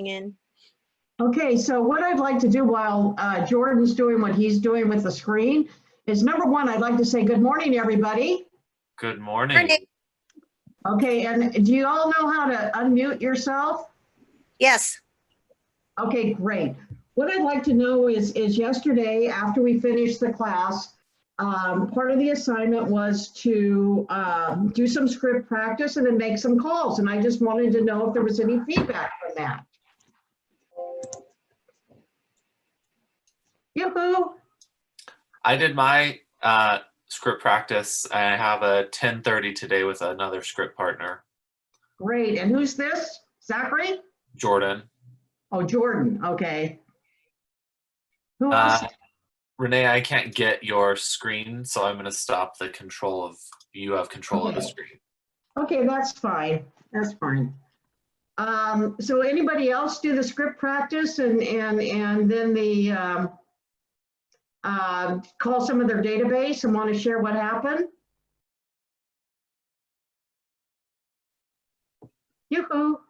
in. Okay, so what I'd like to do while Jordan's doing what he's doing with the screen is, number one, I'd like to say good morning, everybody. Good morning. Okay, and do you all know how to unmute yourself? Yes. Okay, great. What I'd like to know is yesterday, after we finished the class, part of the assignment was to do some script practice and then make some calls. And I just wanted to know if there was any feedback from that. Yoo-hoo. I did my script practice. I have a 10:30 today with another script partner, Great. And who's this? Zachary? Jordan. Oh, Jordan. Okay. Who else? Renee, I can't get your screen, so I'm going to stop the control of, you have control of the screen. Okay, that's fine. That's fine. So anybody else do the script practice and then the call some of their database and want to share what happened? Yoo-hoo.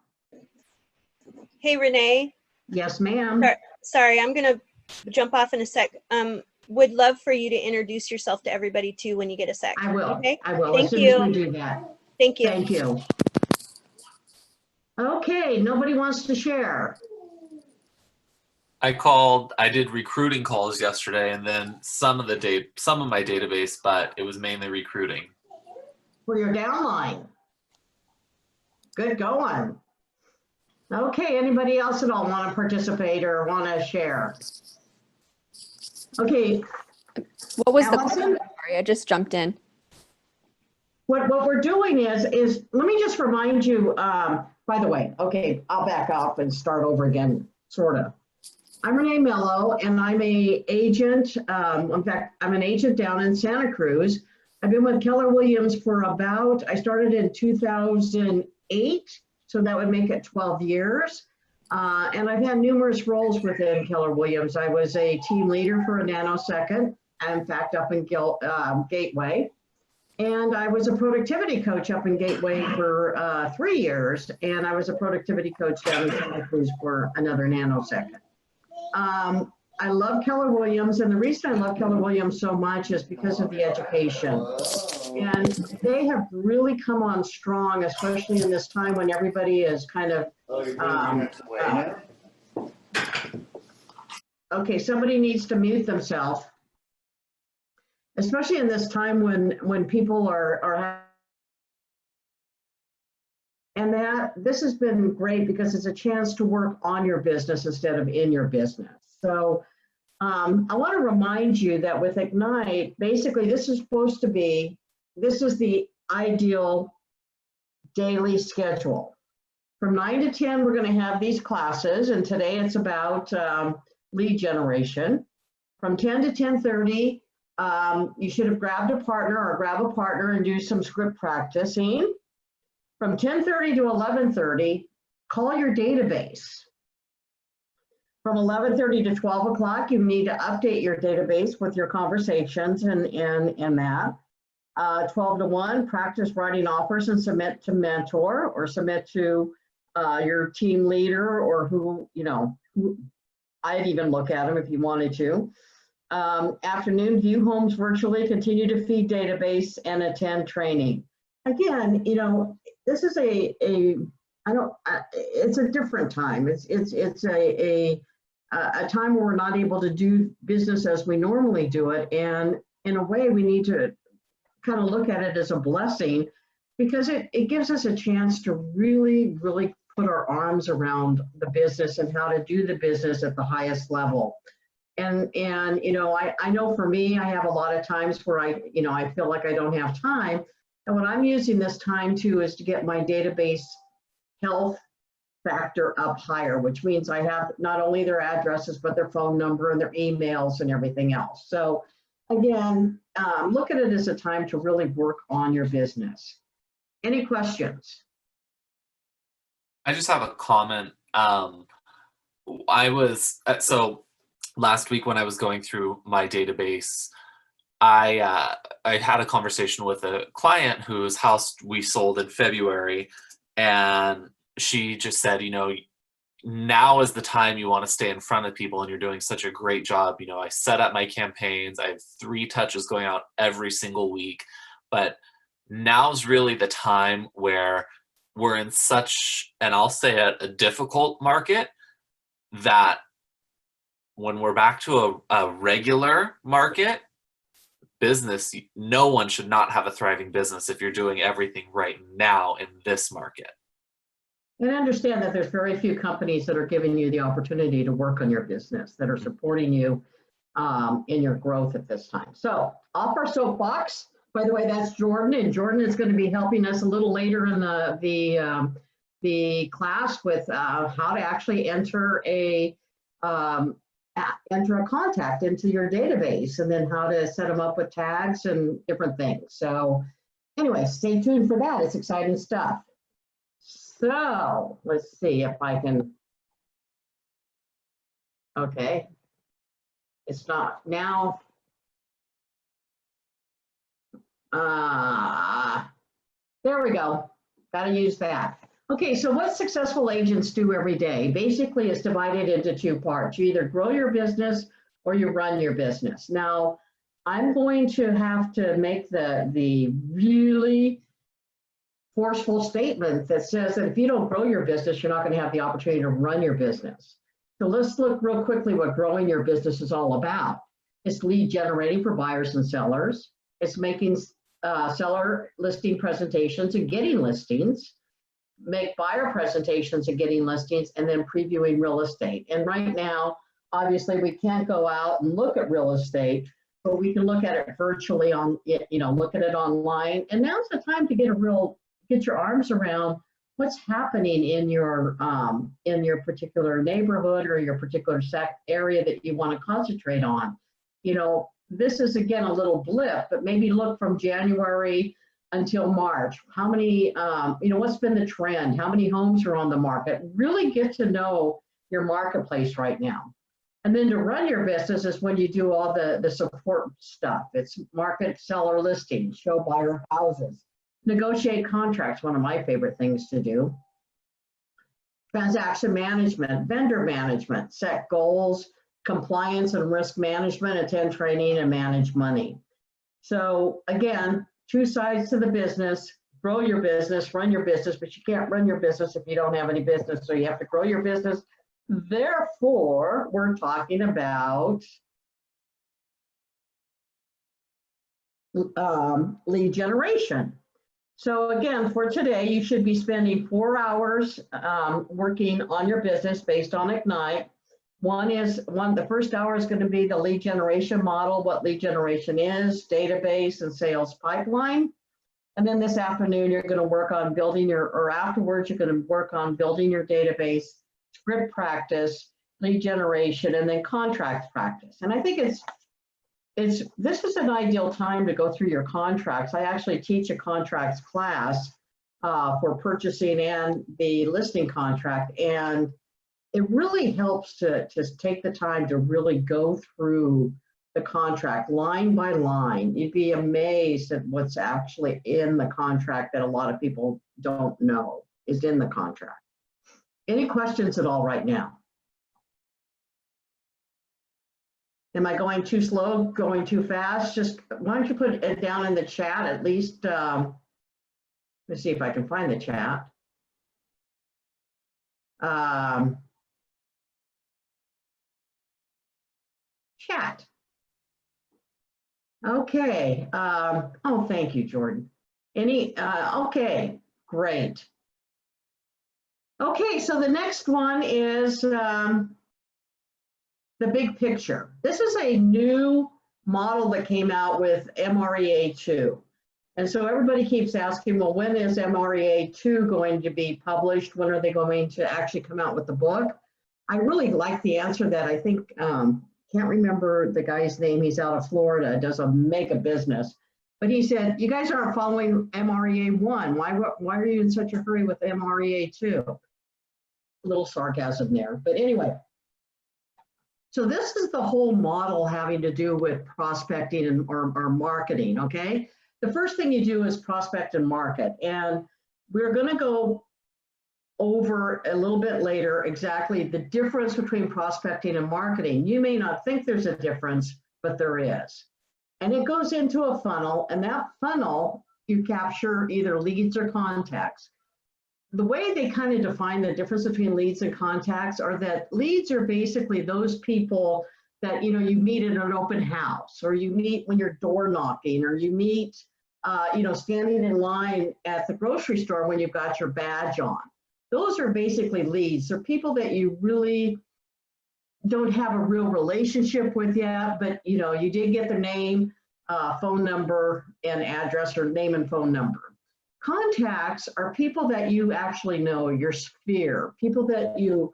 Hey, Renee. Yes, ma'am. Sorry, I'm going to jump off in a sec. Would love for you to introduce yourself to everybody too when you get a sec. I will. Okay? I will. Thank as soon you. as we do that. Thank you. Thank you. Okay, nobody wants to share. I did recruiting calls yesterday, and then some of my database, but it was mainly recruiting. For your downline. Good going. Okay, anybody else at all want to participate or want to share? Okay. What was the Allison? question? Sorry, I just jumped in. What we're doing is let me just remind you, by the way, okay, I'll back up and start over again, sort of. I'm Renee Mello, and I'm an agent. In fact, I'm an agent down in Santa Cruz. I've been with Keller Williams for I started in 2008, so that would make it 12 years. And I've had numerous roles within Keller Williams. I was a team leader for a nanosecond, in fact, up in Gateway. And I was a productivity coach up in Gateway for 3 years. And I was a productivity coach down in Santa Cruz for another nanosecond. I love Keller Williams, and the reason I love Keller Williams so much is because of the education. And they have really come on strong, especially in this time when everybody is kind of, okay, somebody needs to mute themselves. Especially in this time when people are and that this has been great because it's a chance to work on your business instead of in your business. So I want to remind you that with Ignite, basically this is the ideal daily schedule. From 9 to 10, we're going to have these classes, and today it's about lead generation. From 10 to 10:30, you should have grabbed a partner or grab a partner and do some script practicing. From 10:30 to 11:30, call your database. From 11:30 to 12 o'clock, you need to update your database with your conversations and that. 12 to 1, practice writing offers and submit to mentor or submit to your team leader or who I'd even look at them if you wanted to. Afternoon, view homes virtually, continue to feed database and attend training. Again, this is it's a different time. It's a time where we're not able to do business as we normally do it. And in a way, we need to kind of look at it as a blessing because it gives us a chance to really, really put our arms around the business and how to do the business at the highest level. And I know for me, I have a lot of times where I feel like I don't have time. And what I'm using this time to is to get my database health factor up higher, which means I have not only their addresses, but their phone number and their emails and everything else. So again, look at it as a time to really work on your business. Any questions? I just have a comment. So last week when I was going through my database, I had a conversation with a client whose house we sold in February, and she just said, now is the time you want to stay in front of people, and you're doing such a great job. You know, I set up my campaigns. I have 3 touches going out every single week, but now's really the time where we're in such, and I'll say a difficult market, that when we're back to a regular market business, no one should not have a thriving business if you're doing everything right now in this market. And understand that there's very few companies that are giving you the opportunity to work on your business, that are supporting you in your growth at this time. So off our soapbox. By the way, that's Jordan, and Jordan is going to be helping us a little later in the class with how to actually enter a contact into your database, and then how to set them up with tags and different things. So anyway, stay tuned for that. It's exciting stuff. So let's see if I can, okay, it's not now. There we go, gotta use that. Okay, so what successful agents do every day basically is divided into 2 parts. You either grow your business or you run your business. Now, I'm going to have to make the really forceful statement that says that if you don't grow your business, you're not going to have the opportunity to run your business. So let's look real quickly what growing your business is all about. It's lead generating for buyers and sellers. It's making seller listing presentations and getting listings, make buyer presentations and getting listings, and then previewing real estate. And right now, obviously, we can't go out and look at real estate, but we can look at it virtually on, look at it online. And now's the time to get your arms around what's happening in your particular neighborhood or your particular area that you want to concentrate on. This is again a little blip, but maybe look from January until March. How many, what's been the trend? How many homes are on the market? Really get to know your marketplace right now. And then to run your business is when you do all the support stuff. It's market seller listings, show buyer houses, negotiate contracts, one of my favorite things to do. Transaction management, vendor management, set goals, compliance and risk management, attend training, and manage money. So again, 2 sides to the business: grow your business, run your business, but you can't run your business if you don't have any business, so you have to grow your business. Therefore, we're talking about lead generation. So again, for today, you should be spending 4 hours working on your business based on Ignite. The first hour is going to be the lead generation model, what lead generation is, database, and sales pipeline. And then this afternoon, you're going to work on afterwards, you're going to work on building your database, script practice, lead generation, and then contract practice. And I think this is an ideal time to go through your contracts. I actually teach a contracts class for purchasing and the listing contract, and it really helps to take the time to really go through the contract line by line. You'd be amazed at what's actually in the contract that a lot of people don't know is in the contract. Any questions at all right now? Am I going too slow, going too fast? Just why don't you put it down in the chat at least? Let's see if I can find the chat. Chat. Okay. Oh, thank you, Jordan. Okay, great. Okay, so the next one is the big picture. This is a new model that came out with MREA2. And so everybody keeps asking, well, when is MREA2 going to be published? When are they going to actually come out with the book? I really like the answer that I think, can't remember the guy's name. He's out of Florida, does a mega business. But he said, you guys aren't following MREA1. Why are you in such a hurry with MREA2? A little sarcasm there. But anyway, so this is the whole model having to do with prospecting or marketing, okay? The first thing you do is prospect and market. And we're going to go over a little bit later exactly the difference between prospecting and marketing. You may not think there's a difference, but there is. And it goes into a funnel, and that funnel, you capture either leads or contacts. The way they kind of define the difference between leads and contacts are that leads are basically those people that, you meet at an open house, or you meet when you're door knocking, or you meet, standing in line at the grocery store when you've got your badge on. Those are basically leads. They're people that you really don't have a real relationship with yet, but you did get their name, phone number, and address, or name and phone number. Contacts are people that you actually know, your sphere, people that you're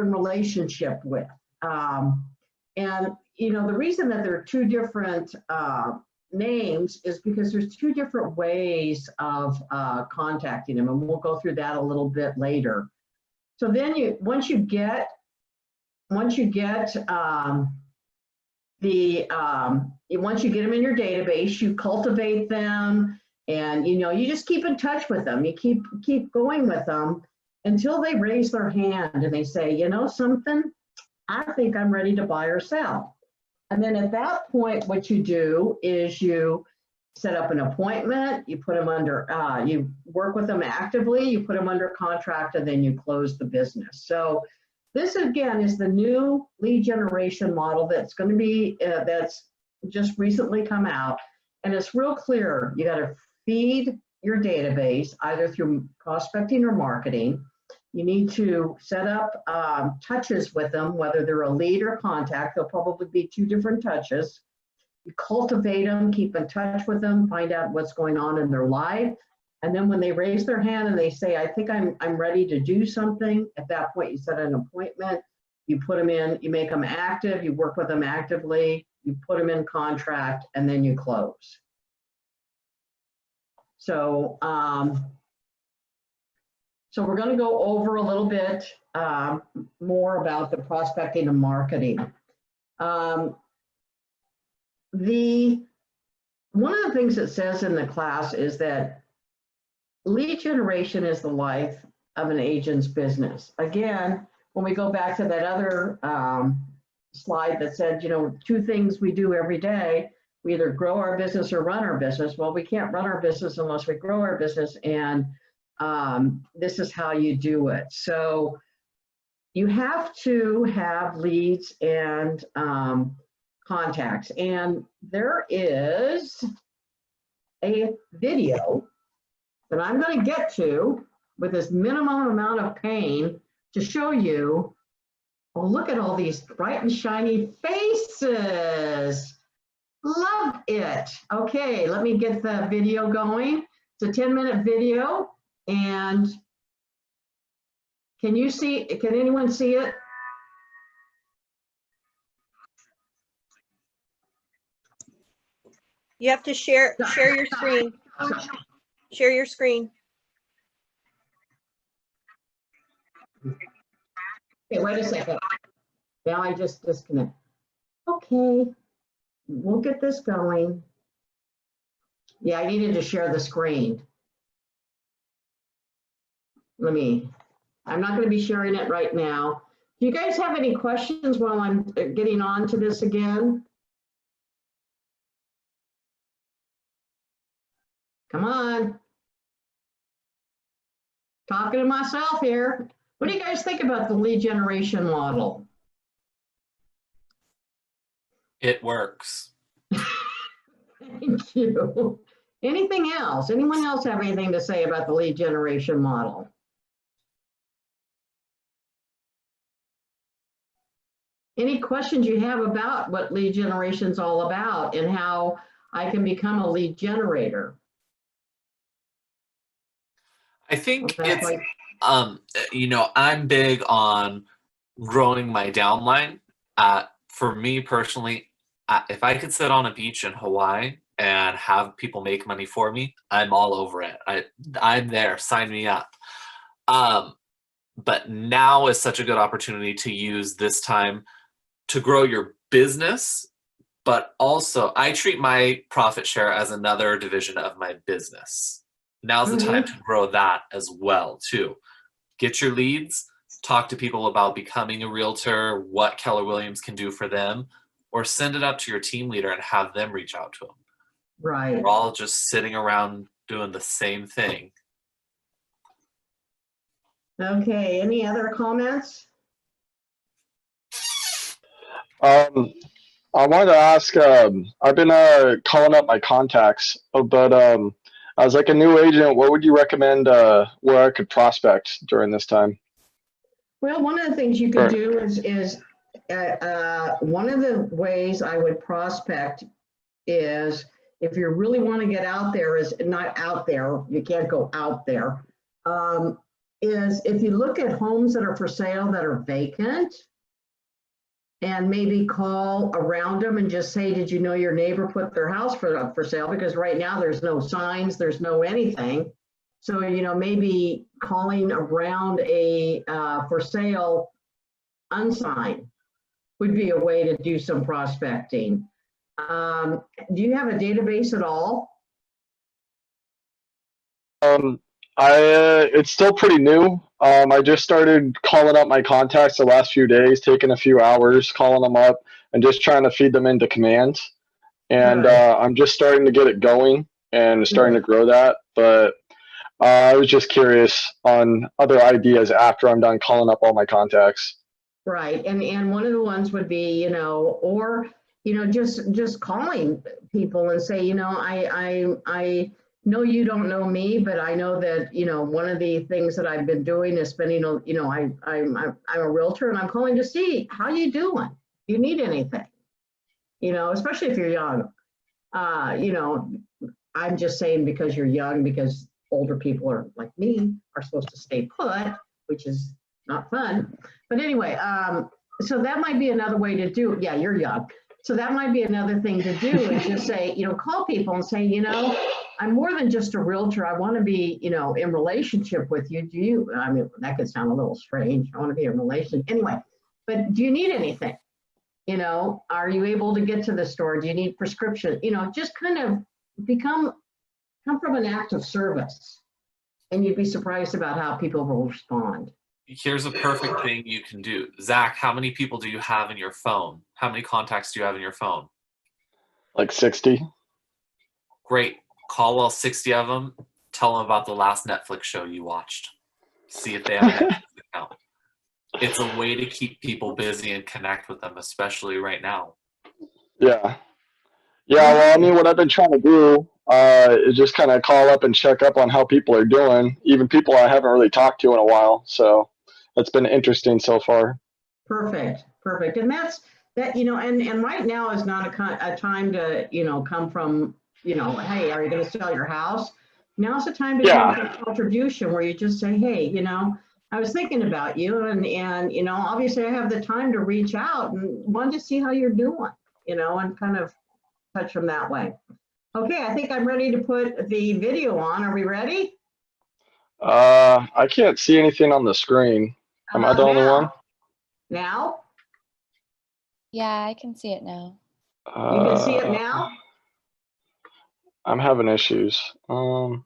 in relationship with. And the reason that there are two different names is because there's two different ways of contacting them, and we'll go through that a little bit later. So then once you get them in your database, you cultivate them, and you just keep in touch with them. You keep going with them until they raise their hand and they say, something, I think I'm ready to buy or sell. And then at that point, what you do is you set up an appointment, you put them under, you work with them actively, you put them under contract, and then you close the business. So this again is the new lead generation model that's going to be, that's just recently come out. And it's real clear. You got to feed your database either through prospecting or marketing. You need to set up touches with them, whether they're a lead or contact. There'll probably be two different touches. You cultivate them, keep in touch with them, find out what's going on in their life. And then when they raise their hand and they say, I think I'm ready to do something, at that point you set an appointment, you put them in, you make them active, you work with them actively, you put them in contract, and then you close. So, so we're going to go over a little bit more about the prospecting and marketing. One of the things it says in the class is that lead generation is the life of an agent's business. Again, when we go back to that other slide that said, two things we do every day, we either grow our business or run our business. Well, we can't run our business unless we grow our business, and this is how you do it. So you have to have leads and contacts. And there is a video that I'm going to get to with this minimum amount of pain to show you, oh, look at all these bright and shiny faces. Love it. Okay, let me get the video going. It's a 10-minute video. And can anyone see it? You have to share your screen. Share your screen. Okay, wait a second. Now I just disconnect. Okay, we'll get this going. Yeah, I needed to share the screen. I'm not going to be sharing it right now. Do you guys have any questions while I'm getting on to this again? Come on. Talking to myself here. What do you guys think about the lead generation model? It works. Thank you. Anything else? Anyone else have anything to say about the lead generation model? Any questions you have about what lead generation is all about and how I can become a lead generator? I think it's, I'm big on growing my downline. For me personally, if I could sit on a beach in Hawaii and have people make money for me, I'm all over it. I'm there, sign me up. But now is such a good opportunity to use this time to grow your business, but also I treat my profit share as another division of my business. Now's the time to grow that as well too. Get your leads, talk to people about becoming a realtor, what Keller Williams can do for them, or send it up to your team leader and have them reach out to them. Right. We're all just sitting around doing the same thing. Okay, any other comments? I wanted to ask, I've been calling up my contacts, but as like a new agent, what would you recommend where I could prospect during this time? Well, one of the things you could do is one of the ways I would prospect is, if you really want to get out there, is not out there, you can't go out there, is if you look at homes that are for sale that are vacant, and maybe call around them and just say, did you know your neighbor put their house for sale? Because right now there's no signs, there's no anything. So, maybe calling around a for sale unsigned would be a way to do some prospecting. Do you have a database at all? It's still pretty new. I just started calling up my contacts the last few days, taking a few hours, calling them up and just trying to feed them into commands. And I'm just starting to get it going and starting to grow that. But I was just curious on other ideas after I'm done calling up all my contacts. Right, and one of the ones would be, or, just calling people and say, I know you don't know me, but I know that, one of the things that I've been doing is spending, I'm a realtor and I'm calling to see how you doing. Do you need anything? Especially if you're young. I'm just saying because you're young, because older people are like me are supposed to stay put, which is not fun. But anyway, so that might be another way to do it. Yeah, you're young. So that might be another thing to do, is just say, call people and say, I'm more than just a realtor. I want to be, in relationship with you. Do you, I mean, that could sound a little strange. I want to be in relation. Anyway, but do you need anything? Are you able to get to the store? Do you need prescription? Just kind of come from an act of service, and you'd be surprised about how people will respond. Here's a perfect thing you can do. Zach, how many people do you have in your phone? How many contacts do you have in your phone? Like 60. Great. Call all 60 of them. Tell them about the last Netflix show you watched. See if they have a Netflix account. It's a way to keep people busy and connect with them, especially right now. Yeah. Yeah, well, I mean, what I've been trying to do is just kind of call up and check up on how people are doing, even people I haven't really talked to in a while. So that's been interesting so far. Perfect. And that's that, and right now is not a time to, come from, hey, are you going to sell your house? Now's the time to make a contribution where you just say, hey, I was thinking about you, and obviously I have the time to reach out and wanted to see how you're doing, and kind of touch them that way. Okay, I think I'm ready to put the video on. Are we ready? I can't see anything on the screen. Am I the only one? Now? Yeah, I can see it now. You can see it now? I'm having issues. How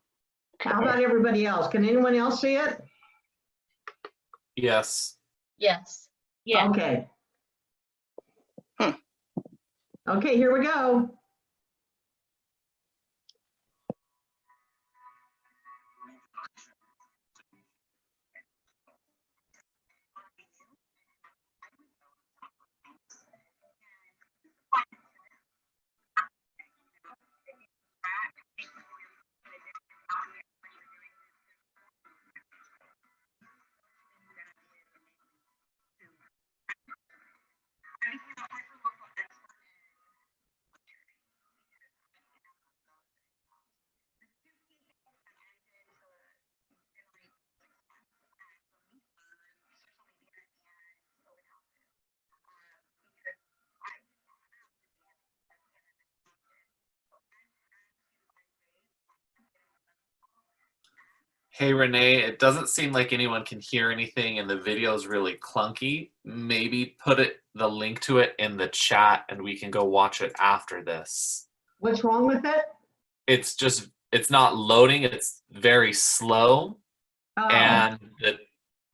about everybody else? Can anyone else see it? Yes. Yes. Yeah. Okay. Okay, here we go. Hey, Renee, it doesn't seem like anyone can hear anything and the video is really clunky. Maybe put the link to it in the chat and we can go watch it after this. What's wrong with it? It's just it's not loading, it's very slow, Oh, and the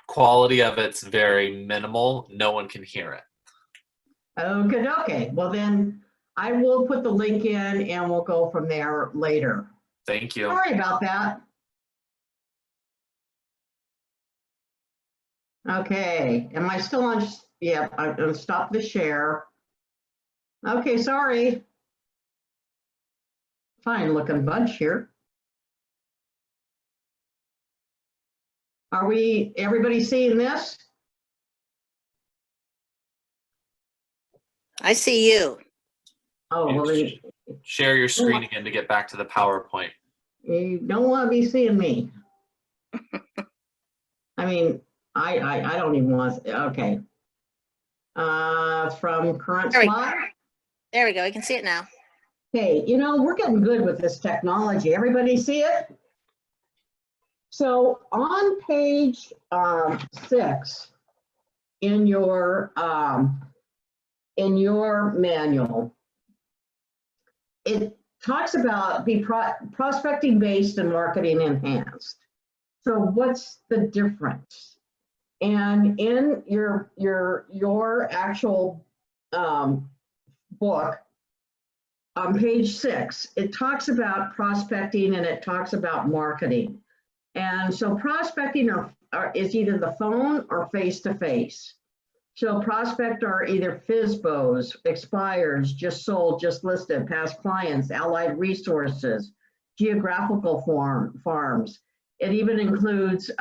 quality of it's very minimal. No one can hear it. okay. Well, then I will put the link in and we'll go from there later. Thank you. Sorry about that. Okay, am I still on? Yeah, I'm gonna stop the share. Okay, sorry. Fine looking bunch here. Are everybody seeing this? I see you. Oh, well, then Share your screen again to get back to the PowerPoint. you don't want to be seeing me. I mean, I don't even want, okay. From current There we- slide. There we go. You can see it now. Hey, we're getting good with this technology. Everybody see it? So on page 6 in your manual, it talks about prospecting based and marketing enhanced. So what's the difference? And in your actual book, on page 6, it talks about prospecting and it talks about marketing. And so prospecting is either the phone or face-to-face. So prospect are either FSBOs, expires, just sold, just listed, past clients, allied resources, geographical farms. It even includes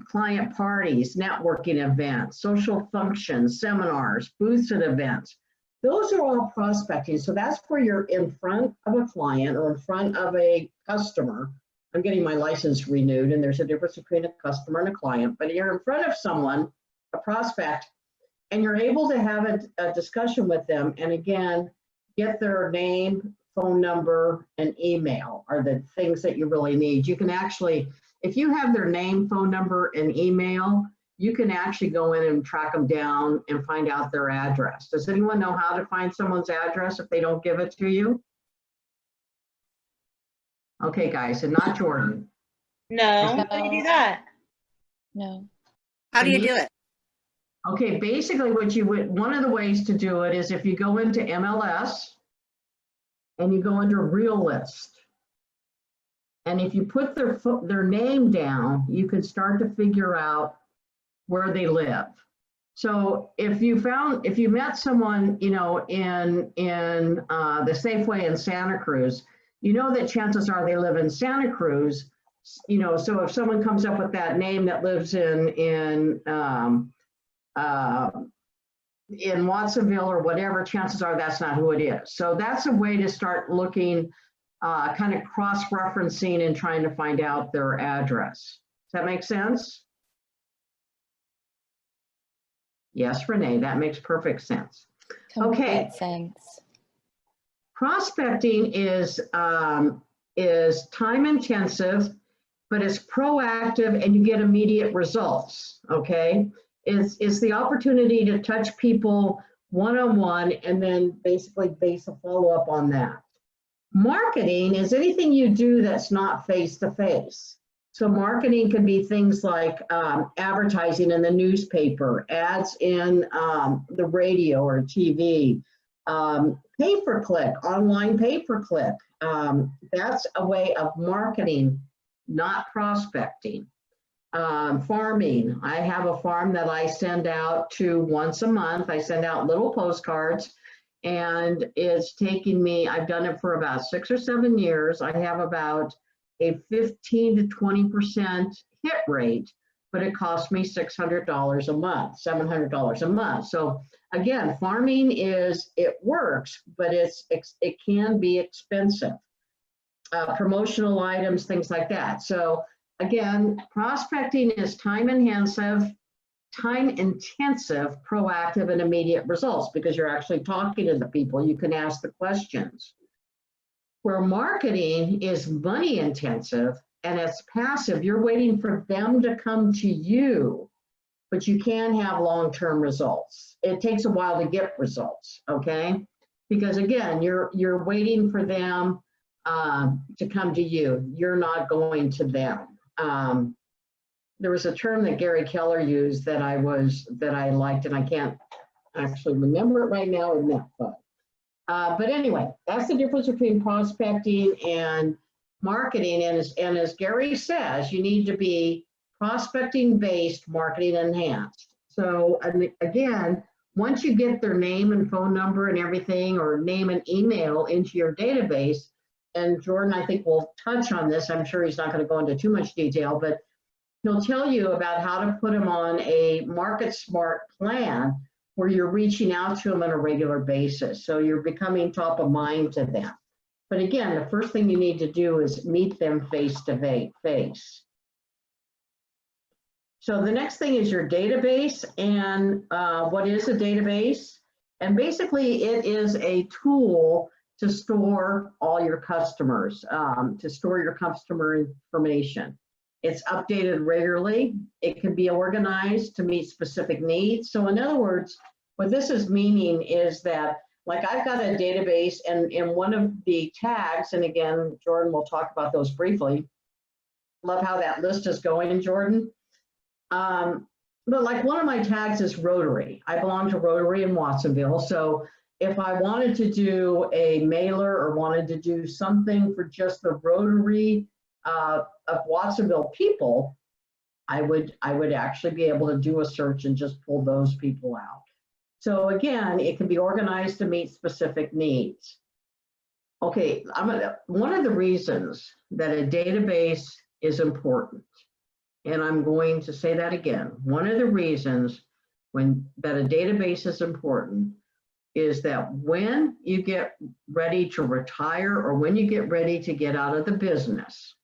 client parties, networking events, social functions, seminars, booths at events. Those are all prospecting. So that's where you're in front of a client or in front of a customer. I'm getting my license renewed, and there's a difference between a customer and a client, but you're in front of someone, a prospect, and you're able to have a discussion with them. And again, get their name, phone number, and email are the things that you really need. You can actually, if you have their name, phone number, and email, you can actually go in and track them down and find out their address. Does anyone know how to find someone's address if they don't give it to you? Okay, guys, and not Jordan. No, how do you do that? No. How do you do it? Okay, basically one of the ways to do it is if you go into MLS and you go under Real List. And if you put their name down, you can start to figure out where they live. So if you met someone, in the Safeway in Santa Cruz, that chances are they live in Santa Cruz. So if someone comes up with that name that lives in Watsonville or whatever, chances are that's not who it is. So that's a way to start looking, kind of cross-referencing and trying to find out their address. Does that make sense? Yes, Renee, that makes perfect sense. Okay. Complete sense. Prospecting is time intensive, but it's proactive and you get immediate results, okay? It's the opportunity to touch people one-on-one and then basically base a follow-up on that. Marketing is anything you do that's not face-to-face. So marketing can be things like advertising in the newspaper, ads in the radio or TV, pay-per-click, online pay-per-click. That's a way of marketing, not prospecting. Farming, I have a farm that I send out to once a month. I send out little postcards and it's taking me, I've done it for about 6 or 7 years. I have about a 15 to 20% hit rate, but it costs me $600 a month, $700 a month. So again, farming it works, but it can be expensive. Promotional items, things like that. So again, prospecting is time intensive, proactive, and immediate results because you're actually talking to the people. You can ask the questions. Where marketing is money intensive and it's passive, you're waiting for them to come to you, but you can have long-term results. It takes a while to get results, okay? Because again, you're waiting for them to come to you. You're not going to them. There was a term that Gary Keller used that I liked, and I can't actually remember it right now in that thought. But anyway, that's the difference between prospecting and marketing. And as Gary says, you need to be prospecting based, marketing enhanced. So again, once you get their name and phone number and everything, or name and email into your database, and Jordan, I think, will touch on this. I'm sure he's not going to go into too much detail, but he'll tell you about how to put them on a market smart plan where you're reaching out to them on a regular basis. So you're becoming top of mind to them. But again, the first thing you need to do is meet them face to face. So the next thing is your database. And what is a database? And basically it is a tool to store all your customers, to store your customer information. It's updated regularly. It can be organized to meet specific needs. So in other words, what this is meaning is that, like, I've got a database, and in one of the tags, and again, Jordan will talk about those briefly. Love how that list is going, Jordan. But like one of my tags is Rotary. I belong to Rotary in Watsonville. So if I wanted to do a mailer or wanted to do something for just the Rotary of Watsonville people, I would actually be able to do a search and just pull those people out. So again, it can be organized to meet specific needs. Okay, one of the reasons that a database is important, and I'm going to say that again, one of the reasons that a database is important is that when you get ready to retire or when you get ready to get out of the business,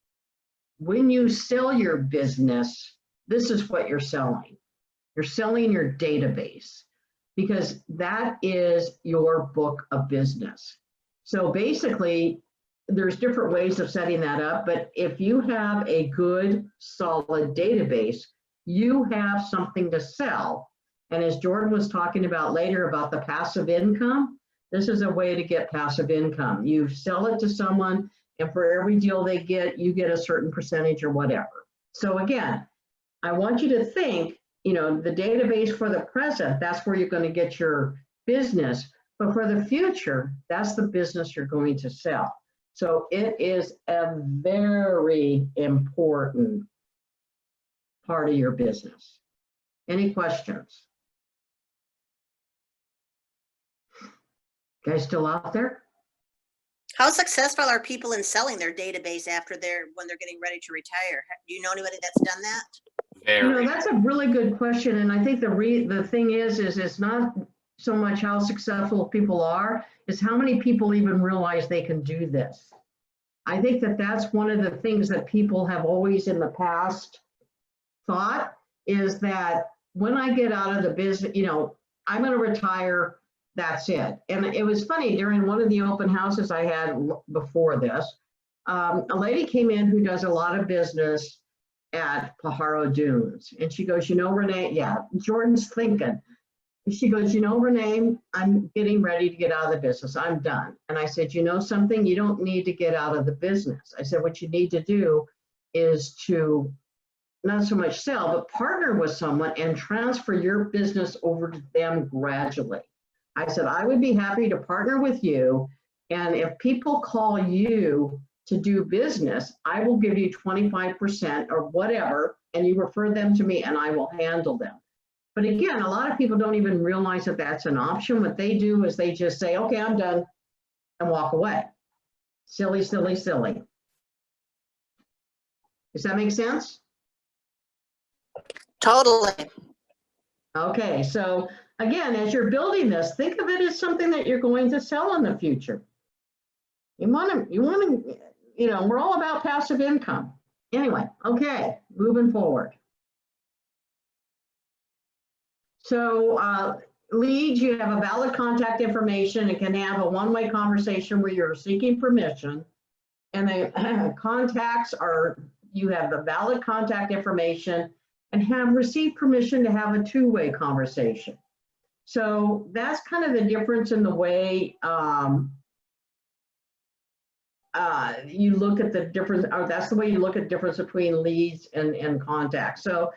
when you sell your business, this is what you're selling. You're selling your database, because that is your book of business. So basically, there's different ways of setting that up, but if you have a good, solid database, you have something to sell. And as Jordan was talking about later about the passive income, this is a way to get passive income. You sell it to someone, and for every deal they get, you get a certain percentage or whatever. So again, I want you to think, you know, the database for the present, that's where you're going to get your business. But for the future, that's the business you're going to sell. So it is a very important part of your business. Any questions? Guys still out there? How successful are people in selling their database when they're getting ready to retire? Do you know anybody that's done that? Very. You know, that's a really good question. And I think the thing is it's not so much how successful people are, is how many people even realize they can do this. I think that that's one of the things that people have always in the past thought, is that when I get out of the business, you know, I'm going to retire, that's it. And it was funny, during one of the open houses I had before this, a lady came in who does a lot of business at Pajaro Dunes. And she goes, you know, Renee, yeah, Jordan's thinking. She goes, you know, Renee, I'm getting ready to get out of the business. I'm done. And I said, you know something? You don't need to get out of the business. I said, what you need to do is to not so much sell, but partner with someone and transfer your business over to them gradually. I said, I would be happy to partner with you. And if people call you to do business, I will give you 25% or whatever, and you refer them to me and I will handle them. But again, a lot of people don't even realize that that's an option. What they do is they just say, okay, I'm done, and walk away. Silly, silly, silly. Does that make sense? Totally. Okay, so again, as you're building this, think of it as something that you're going to sell in the future. You want to, you know, we're all about passive income. Anyway, okay, moving forward. So leads, you have a valid contact information. It can have a one-way conversation where you're seeking permission. And the contacts are, you have the valid contact information and have received permission to have a two-way conversation. So that's kind of the difference in the way you look at the difference, or that's the way you look at difference between leads and contacts. So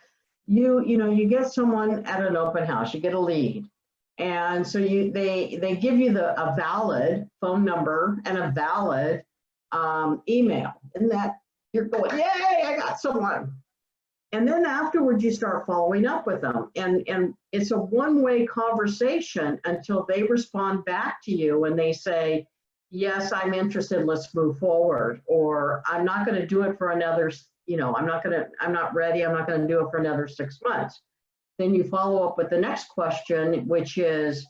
you get someone at an open house, you get a lead. And so they give you a valid phone number and a valid email, and that you're going, yay, I got someone. And then afterwards you start following up with them, and it's a one-way conversation until they respond back to you and they say, yes, I'm interested, let's move forward, or I'm not going to do it for another, I'm not ready, I'm not going to do it for another 6 months. Then you follow up with the next question, which is,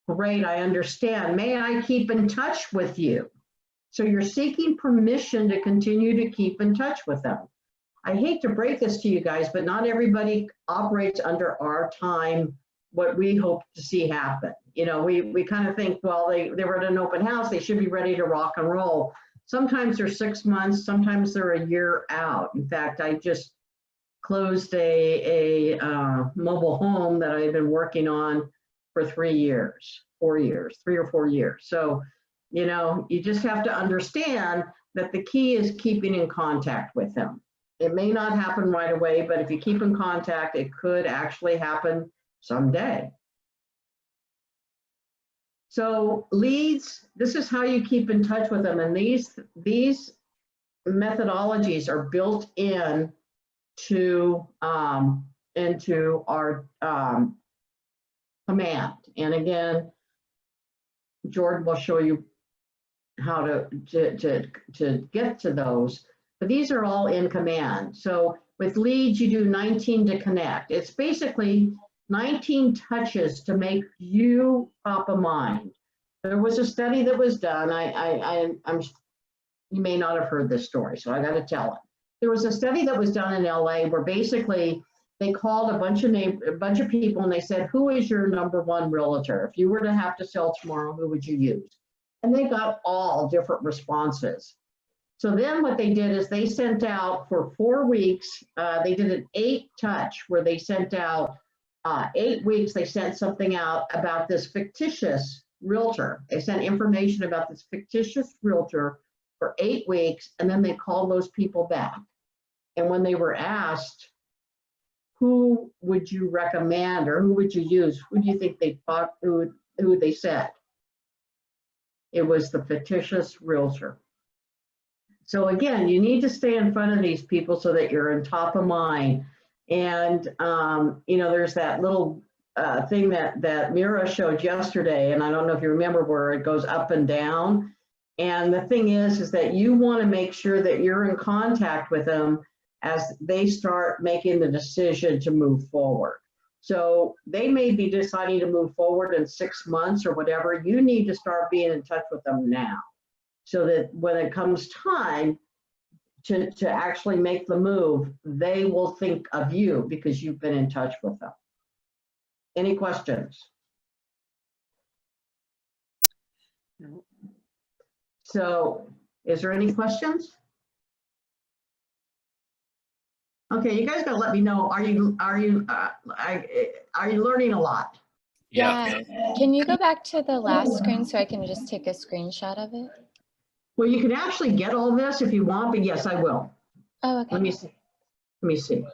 great, I understand. May I keep in touch with you? So you're seeking permission to continue to keep in touch with them. I hate to break this to you guys, but not everybody operates under our time, what we hope to see happen. We kind of think, well, they were at an open house, they should be ready to rock and roll. Sometimes they're 6 months, sometimes they're a year out. In fact, I just closed a mobile home that I've been working on for 3 or 4 years. So, you just have to understand that the key is keeping in contact with them. It may not happen right away, but if you keep in contact, it could actually happen someday. So leads, this is how you keep in touch with them. And these methodologies are built in into our command. And again, Jordan will show you how to get to those, but these are all in command. So with leads, you do 19 to connect. It's basically 19 touches to make you top of mind. There was a study that was done. You may not have heard this story, so I got to tell it. There was a study that was done in LA where basically they called a bunch of people and they said, who is your number one realtor? If you were to have to sell tomorrow, who would you use? And they got all different responses. So then what they did is they sent out for 4 weeks, they did an 8 touch where they sent out 8 weeks, they sent something out about this fictitious realtor. They sent information about this fictitious realtor for 8 weeks, and then they called those people back. And when they were asked, who would you recommend or who would you use, who do you think they thought, who they said? It was the fictitious realtor. So again, you need to stay in front of these people so that you're in top of mind. And there's that little thing that Mira showed yesterday, and I don't know if you remember, where it goes up and down. And the thing is that you want to make sure that you're in contact with them as they start making the decision to move forward. So they may be deciding to move forward in 6 months or whatever. You need to start being in touch with them now, so that when it comes time to actually make the move, they will think of you because you've been in touch with them. Any questions? No. So is there any questions? Okay, you guys gotta let me know. Are you learning a lot? Yeah. Can you go back to the last screen so I can just take a screenshot of it? Well, you can actually get all this if you want, but yes, I will. Oh, okay. Let me see. Let me see.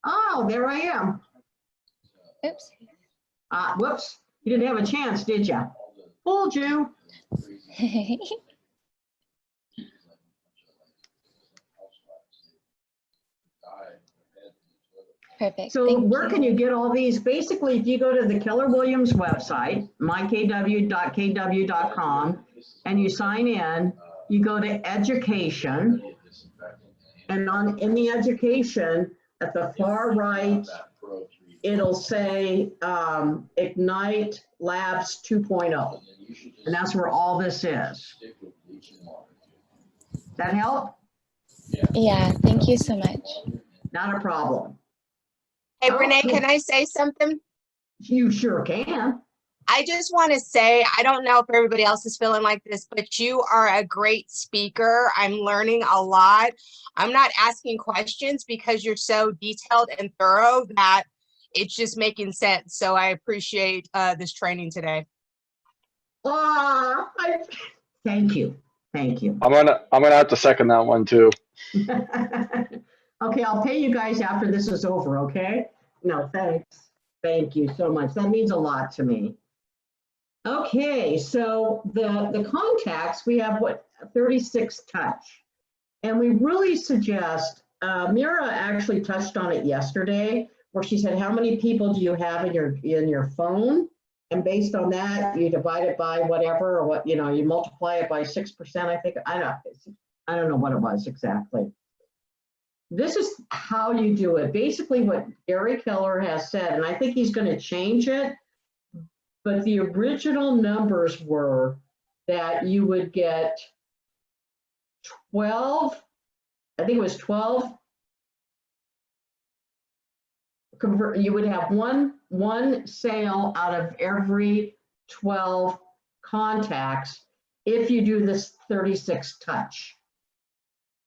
Oh, there I am. Oops. Whoops. You didn't have a chance, did you? Fooled you. Perfect. So Thank where can you get all these? Basically, if you go to the Keller Williams website, mykw.kw.com, and you sign in, you go to education, and in the education at the far right, it'll say Ignite Labs 2.0, and that's where all this is. That help? Yeah, thank you so much. Not a problem. Hey, Renee, Okay. can I say something? You sure can. I just want to say, I don't know if everybody else is feeling like this, but you are a great speaker. I'm learning a lot. I'm not asking questions because you're so detailed and thorough that it's just making sense. So I appreciate this training today. Thank you. Thank you. I'm gonna have to second that one too. Okay, I'll pay you guys after this is over, okay? No, thanks. Thank you so much. That means a lot to me. Okay, so the contacts, we have 36 touch. And we really suggest, Mira actually touched on it yesterday, where she said, how many people do you have in your phone? And based on that, you divide it by whatever, or what, you multiply it by 6%, I think. I don't know what it was exactly. This is how you do it. Basically what Gary Keller has said, and I think he's going to change it, but the original numbers were that you would get 12, I think it was 12, you would have one sale out of every 12 contacts if you do this 36 touch.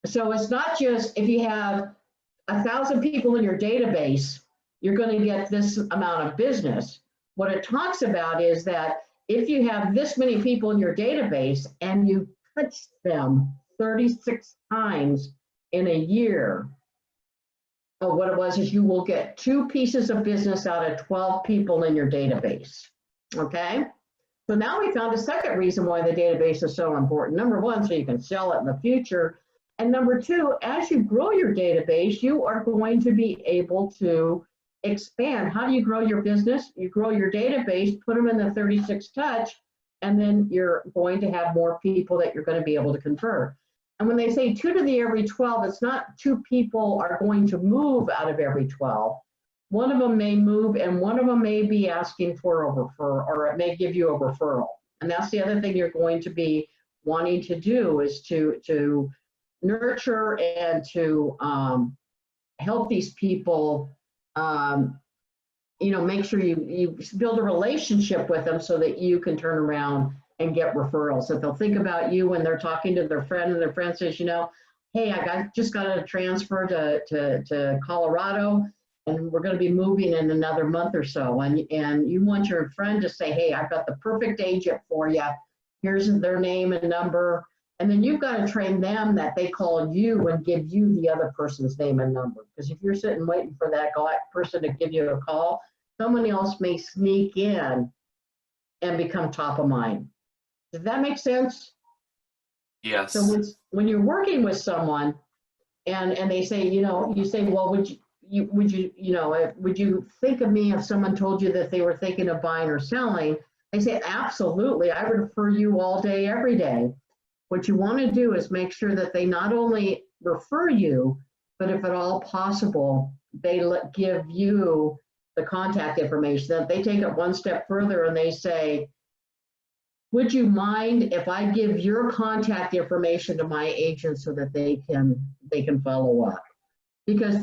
So it's not just if you have 1,000 people in your database, you're going to get this amount of business. What it talks about is that if you have this many people in your database and you touch them 36 times in a year, what it was is you will get 2 pieces of business out of 12 people in your database. Okay? So now we found a second reason why the database is so important. Number one, so you can sell it in the future. And number two, as you grow your database, you are going to be able to expand. How do you grow your business? You grow your database, put them in the 36 touch, and then you're going to have more people that you're going to be able to convert. And when they say 2 to the every 12, it's not 2 people are going to move out of every 12. One of them may move and one of them may be asking for a referral, or it may give you a referral. And that's the other thing you're going to be wanting to do is to nurture and to help these people, make sure you build a relationship with them so that you can turn around and get referrals. That they'll think about you when they're talking to their friend and their friend says, hey, just got a transfer to Colorado and we're going to be moving in another month or so. And you want your friend to say, hey, I've got the perfect agent for you. Here's their name and number. And then you've got to train them that they call you and give you the other person's name and number. Because if you're sitting waiting for that person to give you a call, someone else may sneak in and become top of mind. Does that make sense? Yes. So when you're working with someone and they say, you say, well, would you think of me if someone told you that they were thinking of buying or selling? They say, absolutely. I would refer you all day, every day. What you want to do is make sure that they not only refer you, but if at all possible, they give you the contact information. That they take it one step further and they say, would you mind if I give your contact information to my agent so that they can follow up? Because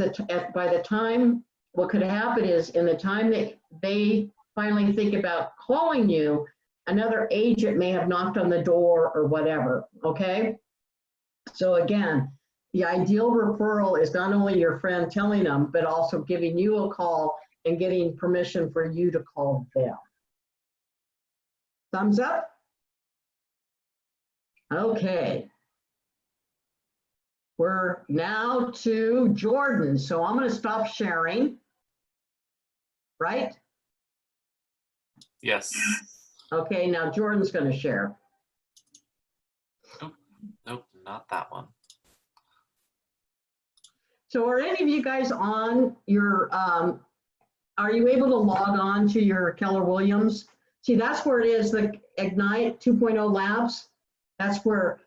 by the time, what could happen is in the time that they finally think about calling you, another agent may have knocked on the door or whatever, okay? So again, the ideal referral is not only your friend telling them, but also giving you a call and getting permission for you to call them. Thumbs up? Okay. We're now to Jordan. So I'm going to stop sharing, right? Yes. Okay, now Jordan's going to share. Nope, not that one. So are any of you guys on your, are you able to log on to your Keller Williams? See, that's where it is, the Ignite 2.0 Labs. That's where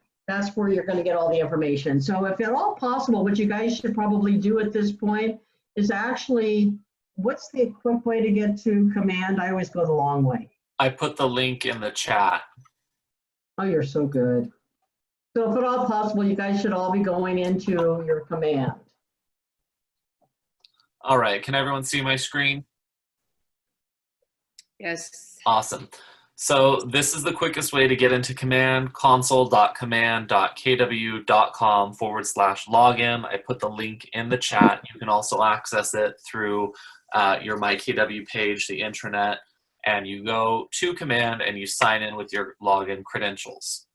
you're going to get all the information. So if at all possible, what you guys should probably do at this point is actually, what's the quick way to get to command? I always go the long way. I put the link in the chat. Oh, you're so good. So if at all possible, you guys should all be going into your command. All right, can everyone see my screen? Yes. Awesome. So this is the quickest way to get into command, console.command.kw.com/login. I put the link in the chat. You can also access it through your MyKW page, the intranet, and you go to command and you sign in with your login credentials.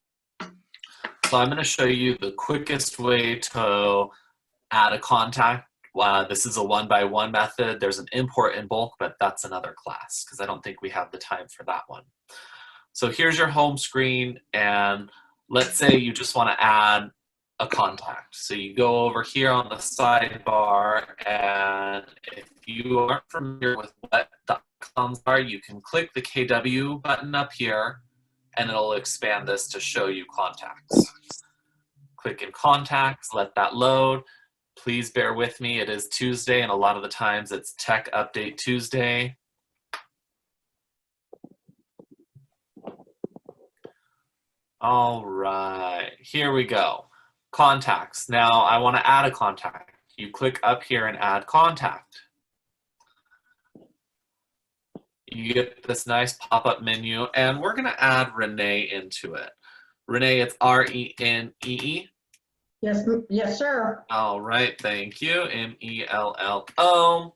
So I'm going to show you the quickest way to add a contact. This is a one-by-one method. There's an import in bulk, but that's another class because I don't think we have the time for that one. So here's your home screen, and let's say you just want to add a contact. So you go over here on the sidebar, and if you aren't familiar with what .coms are, you can click the KW button up here, and it'll expand this to show you contacts. Click in contacts, let that load. Please bear with me, it is Tuesday, and a lot of the times it's Tech Update Tuesday. All right, here we go. Contacts. Now I want to add a contact. You click up here and add contact. You get this nice pop-up menu, and we're going to add Renee into it. Renee, it's R-E-N-E-E. Yes, yes, sir. All right, thank you. M-E-L-L-O.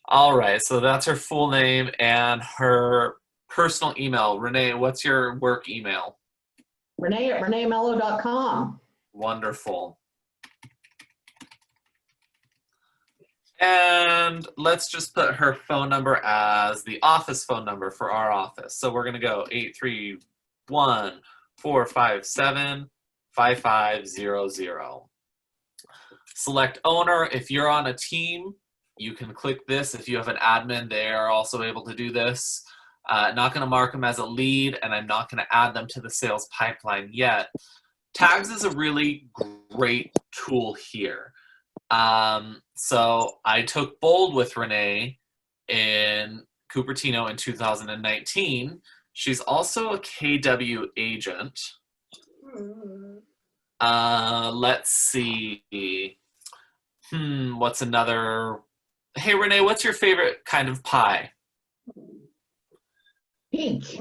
All right, so that's her full name and her personal email. Renee, what's your work email? Renee at reneemello.com. Wonderful. And let's just put her phone number as the office phone number for our office. So we're going to go 831-457-5500. Select owner. If you're on a team, you can click this. If you have an admin, they are also able to do this. Not going to mark them as a lead, and I'm not going to add them to the sales pipeline yet. Tags is a really great tool here. So I took bold with Renee in Cupertino in 2019. She's also a KW agent. Let's see. What's another? Hey, Renee, what's your favorite kind of pie? Peach.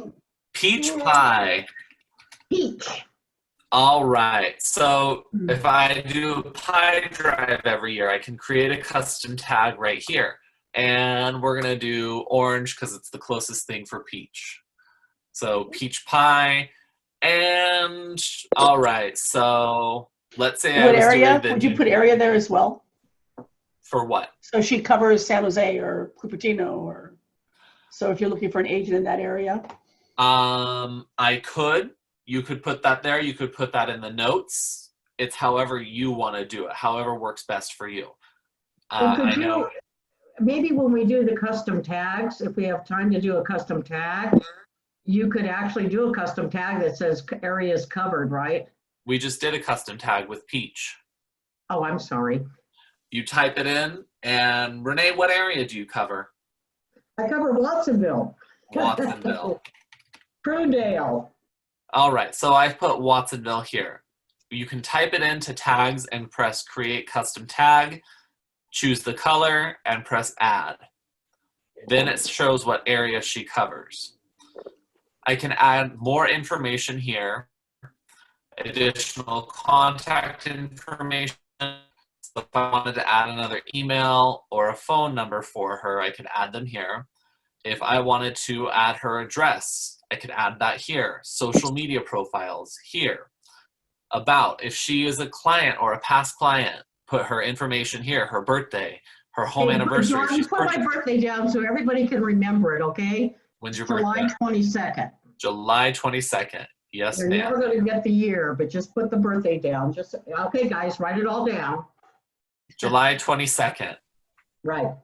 Peach pie. Peach. All right. So if I do a pie drive every year, I can create a custom tag right here. And we're going to do orange because it's the closest thing for peach. So peach pie. And all right. So let's say What area? Would you put area there as well? For what? So she covers San Jose or Cupertino, or so if you're looking for an agent in that area. I could. You could put that there. You could put that in the notes. It's however you want to do it, however works best for you. I know. Maybe when we do the custom tags, if we have time to do a custom tag, you could actually do a custom tag that says areas covered, right? We just did a custom tag with Peach. Oh, I'm sorry. You type it in, and Renee, what area do you cover? I cover Watsonville. Watsonville. Crewdale. All right, so I've put Watsonville here. You can type it into tags and press create custom tag, choose the color, and press add. Then it shows what area she covers. I can add more information here, additional contact information. So if I wanted to add another email or a phone number for her, I could add them here. If I wanted to add her address, I could add that here. Social media profiles here. About, if she is a client or a past client, put her information here, her birthday, her home anniversary. You put my birthday down so everybody can remember it, okay? When's your July birthday? 22nd. July 22nd. Yes, You're ma'am. never going to get the year, but just put the birthday down. Just okay, guys, write it all down. July 22nd. Right.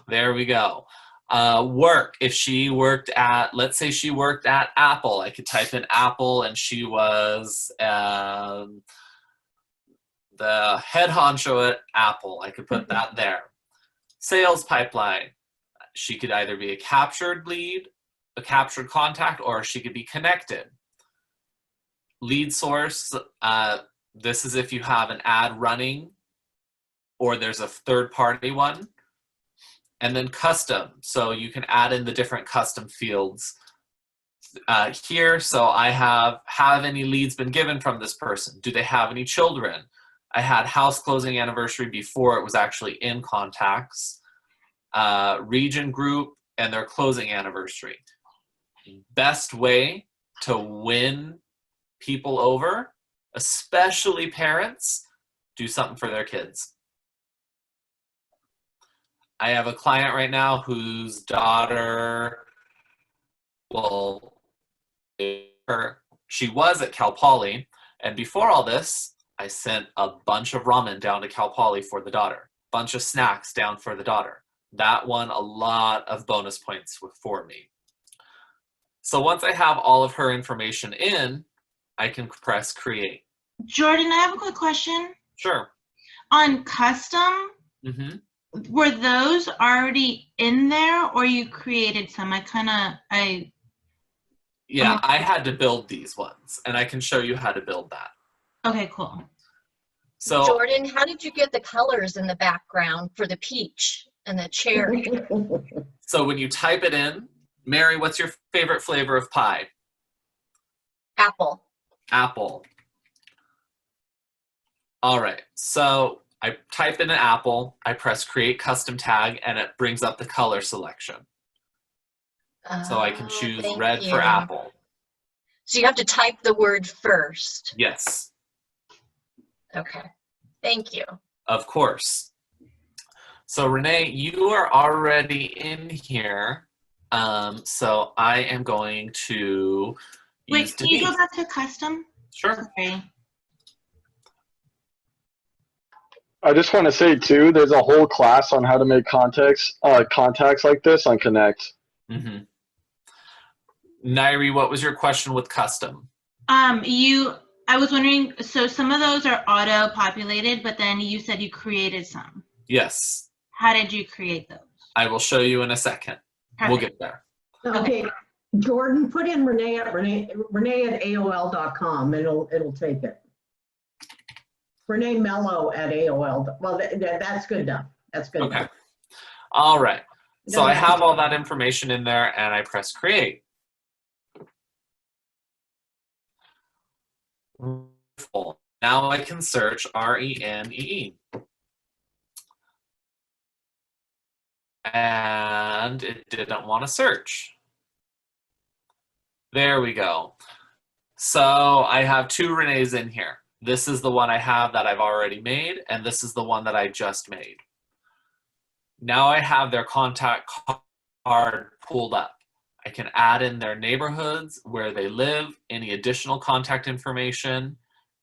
There we go. Work. If she worked at, let's say she worked at Apple, I could type in Apple and she was the head honcho at Apple. I could put that there. Sales pipeline. She could either be a captured lead, a captured contact, or she could be connected. Lead source. This is if you have an ad running or there's a third-party one. And then custom, so you can add in the different custom fields here. So I have any leads been given from this person? Do they have any children? I had house closing anniversary before it was actually in contacts. Region group and their closing anniversary. Best way to win people over especially parents, do something for their kids. I have a client right now whose daughter, well, she was at Cal Poly, and before all this, I sent a bunch of ramen down to Cal Poly for the daughter, bunch of snacks down for the daughter. That won a lot of bonus points for me. So once I have all of her information in, I can press create. Jordan, I have a quick question. Sure. On custom, were those already in there or you created some? Yeah, I had to build these ones, and I can show you how to build that. Okay, cool. So Jordan, how did you get the colors in the background for the peach and the cherry? So when you type it in, Mary, what's your favorite flavor of pie? Apple. Apple. All right, so I type in an apple, I press create custom tag, and it brings up the color selection. So I can choose red for apple. So you have to type the word first. Yes. Okay, thank you. Of course. So Renee, you are already in here. So I am going to use Wait, can you Denise. go back to custom? Sure. Sorry. I just want to say too, there's a whole class on how to make contacts like this on Connect. Mm-hmm. Nairi, what was your question with custom? I was wondering, so some of those are auto-populated, but then you said you created some. Yes. How did you create those? I will show you in a second. Perfect. We'll get there. Okay, Jordan, put in Renee at AOL.com, and it'll take it. Renee Mello at AOL. Well, that's good enough. That's good Okay. enough. All right. So I have all that information in there, and I press create. Wonderful. Now I can search RENEE. And it didn't want to search. There we go. So I have two Renees in here. This is the one I have that I've already made, and this is the one that I just made. Now I have their contact card pulled up. I can add in their neighborhoods, where they live, any additional contact information,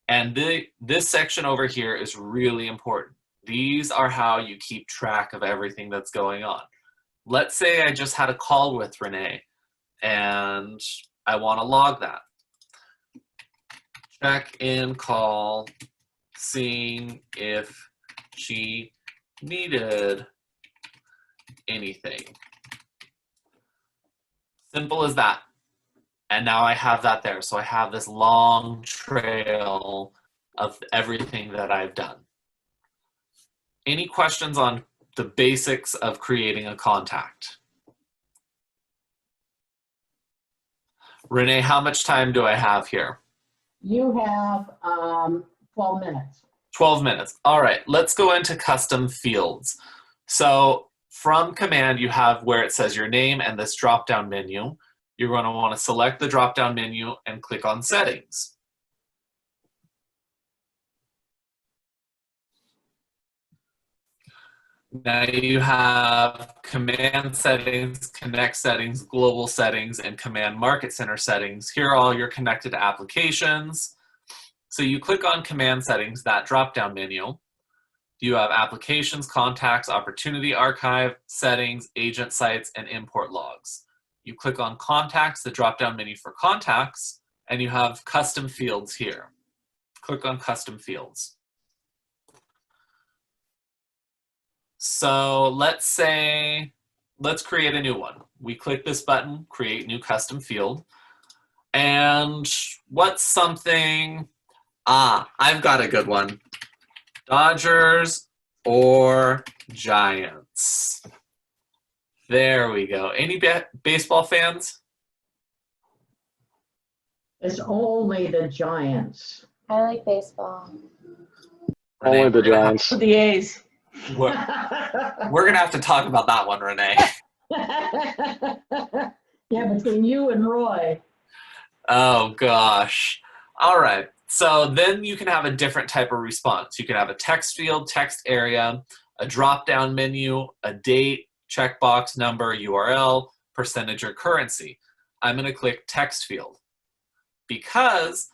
and this section over here is really important. These are how you keep track of everything that's going on. Let's say I just had a call with Renee, and I want to log that. Check-in call, seeing if she needed anything. Simple as that. And now I have that there. So I have this long trail of everything that I've done. Any questions on the basics of creating a contact? Renee, how much time do I have here? You have 12 minutes. 12 minutes. All right, let's go into custom fields. So from command, you have where it says your name and this drop-down menu. You're going to want to select the drop-down menu and click on settings. Now you have command settings, connect settings, global settings, and command market center settings. Here are all your connected applications. So you click on command settings, that drop-down menu. You have applications, contacts, opportunity archive, settings, agent sites, and import logs. You click on contacts, the drop-down menu for contacts, and you have custom fields here. Click on custom fields. So let's create a new one. We click this button, create new custom field. And what's something, I've got a good one. Dodgers or Giants. There we go. Any baseball fans? It's only the Giants. I like baseball. Only the Giants. The A's. We're gonna have to talk about that one, Renee. Yeah, between you and Roy. Oh gosh. All right. So then you can have a different type of response. You can have a text field, text area, a drop-down menu, a date, checkbox, number, URL, percentage, or currency. I'm going to click text field because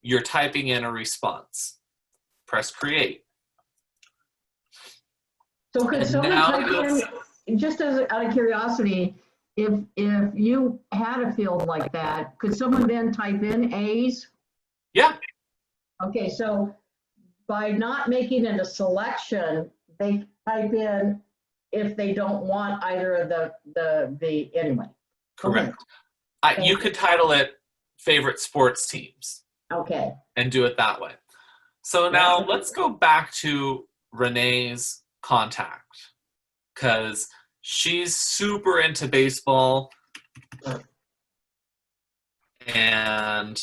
you're typing in a response. Press create. So could someone type in, just as out of curiosity, if you had a field like that, could someone then type in A's? Yeah. Okay, so by not making it a selection, they type in if they don't want either of the anyway. Correct. Okay. You could title it favorite sports teams. Okay. And do it that way. So now let's go back to Renee's contact because she's super into baseball and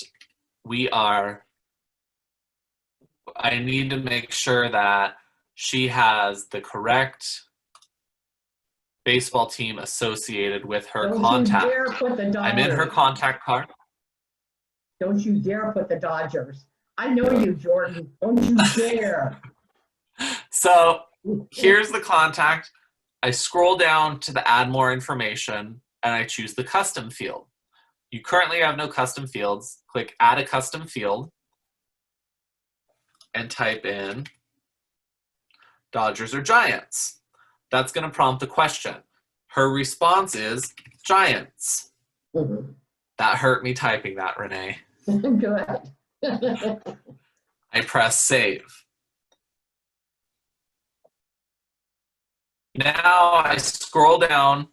I need to make sure that she has the correct baseball team associated with her contact. Don't you dare put the Dodgers. I'm in her contact card. Don't you dare put the Dodgers. I know you, Jordan. Don't you dare. So here's the contact. I scroll down to the add more information and I choose the custom field. You currently have no custom fields. Click add a custom field and type in Dodgers or Giants. That's going to prompt the question. Her response is Giants. Mm-hmm. That hurt me typing that, Renee. Good. I press save. Now I scroll down